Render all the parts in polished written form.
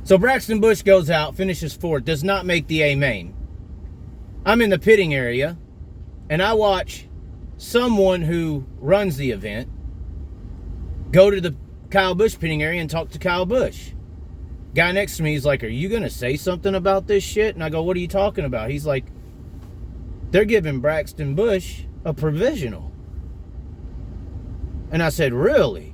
So Brexton Busch goes out, finishes fourth, does not make the A main. I'm in the pitting area, and I watch someone who runs the event go to the Kyle Busch pitting area and talk to Kyle Busch. Guy next to me, he's like, are you going to say something about this shit? And I go, what are you talking about? He's like, they're giving Brexton Busch a provisional. And I said, really?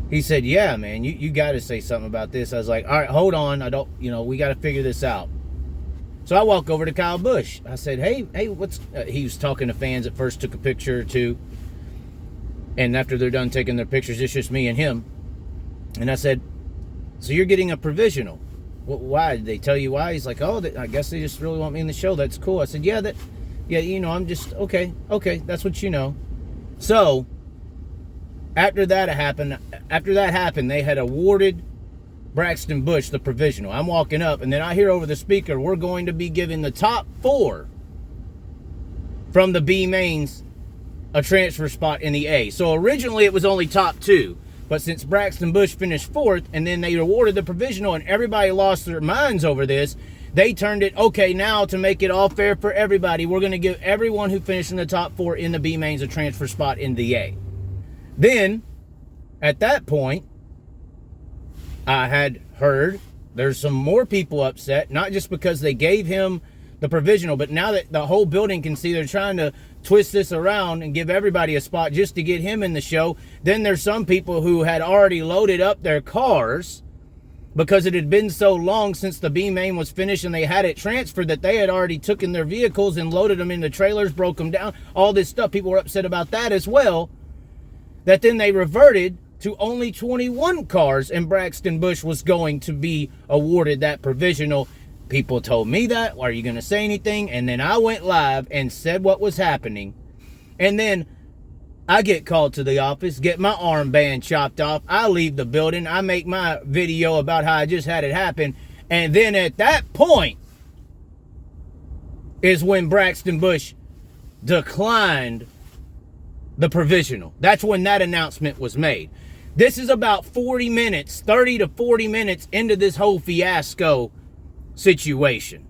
He said, yeah, man, you got to say something about this. I was like, all right, hold on. We got to figure this out. So I walk over to Kyle Busch. I said, hey, what's... he was talking to fans at first, took a picture or two. And after they're done taking their pictures, it's just me and him. And I said, so you're getting a provisional. Why? Did they tell you why? He's like, oh, I guess they just really want me in the show. That's cool. I said, yeah, I'm just, okay, that's what you know. So... After that happened, they had awarded Brexton Busch the provisional. I'm walking up, and then I hear over the speaker, we're going to be giving the top 4 from the B mains a transfer spot in the A. So originally it was only top 2, but since Brexton Busch finished 4th, and then they awarded the provisional, and everybody lost their minds over this, they turned it, okay, now to make it all fair for everybody, we're going to give everyone who finished in the top 4 in the B mains a transfer spot in the A. Then, at that point, I had heard there's some more people upset, not just because they gave him the provisional, but now that the whole building can see they're trying to twist this around and give everybody a spot just to get him in the show. Then there's some people who had already loaded up their cars because it had been so long since the B main was finished and they had it transferred that they had already taken their vehicles and loaded them into trailers, broke them down, all this stuff. People were upset about that as well. That then they reverted to only 21 cars and Brexton Busch was going to be awarded that provisional. People told me that. Are you going to say anything? And then I went live and said what was happening. And then I get called to the office, get my armband chopped off. I leave the building. I make my video about how I just had it happen. And then at that point is when Brexton Busch declined the provisional. That's when that announcement was made. This is about 40 minutes, 30 to 40 minutes into this whole fiasco situation.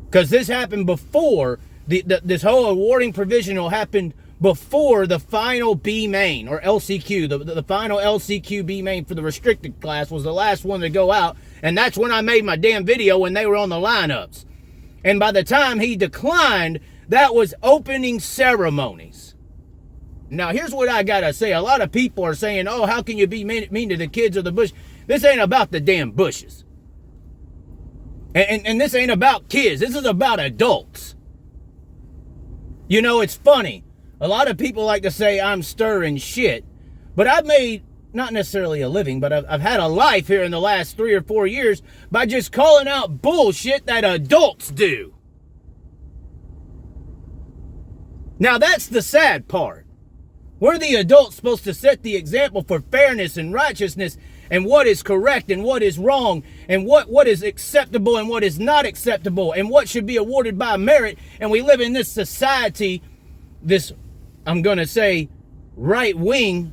Because this happened before, this whole awarding provisional happened before the final B main, or LCQ. The final LCQ B main for the restricted class was the last one to go out. And that's when I made my damn video when they were on the lineups. And by the time he declined, that was opening ceremonies. Now, here's what I gotta say. A lot of people are saying, oh, how can you be mean to the kids of the Busch? This ain't about the damn Bushes. And this ain't about kids. This is about adults. You know, it's funny. A lot of people like to say I'm stirring shit. But I've made, not necessarily a living, but I've had a life here in the last 3 or 4 years by just calling out bullshit that adults do. Now, that's the sad part. We're the adults supposed to set the example for fairness and righteousness and what is correct and what is wrong and what is acceptable and what is not acceptable and what should be awarded by merit. And we live in this society, this, I'm going to say, right-wing,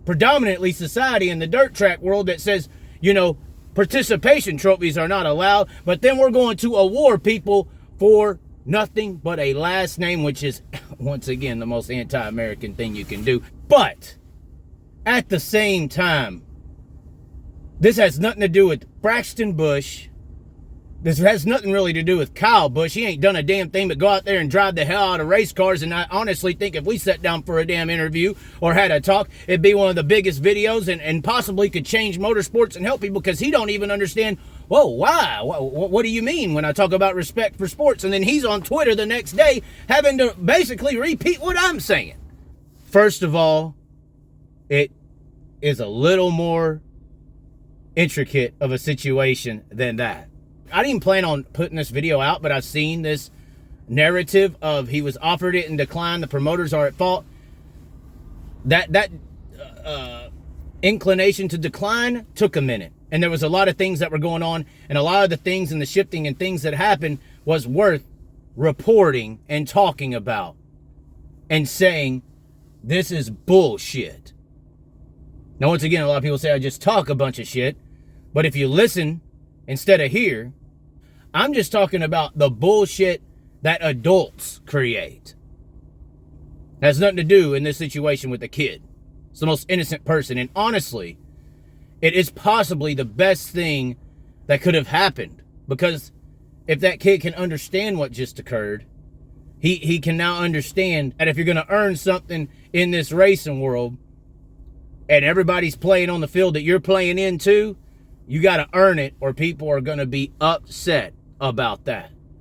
predominantly society in the dirt track world that says, you know, participation trophies are not allowed, but then we're going to award people for nothing but a last name, which is, once again, the most anti-American thing you can do. But at the same time, this has nothing to do with Brexton Busch. This has nothing really to do with Kyle Busch. He ain't done a damn thing but go out there and drive the hell out of race cars. And I honestly think if we sat down for a damn interview or had a talk, it'd be one of the biggest videos and possibly could change motorsports and help people, because he don't even understand, whoa, why? What do you mean when I talk about respect for sports? And then he's on Twitter the next day having to basically repeat what I'm saying. First of all, it is a little more intricate of a situation than that. I didn't plan on putting this video out, but I've seen this narrative of he was offered it and declined, the promoters are at fault. That inclination to decline took a minute. And there was a lot of things that were going on, and a lot of the things and the shifting and things that happened was worth reporting and talking about and saying, this is bullshit. Now, once again, a lot of people say I just talk a bunch of shit. But if you listen instead of hear, I'm just talking about the bullshit that adults create. It has nothing to do in this situation with the kid. It's the most innocent person. And honestly, it is possibly the best thing that could have happened. Because if that kid can understand what just occurred, he can now understand that if you're going to earn something in this racing world and everybody's playing on the field that you're playing in too, you got to earn it or people are going to be upset about that.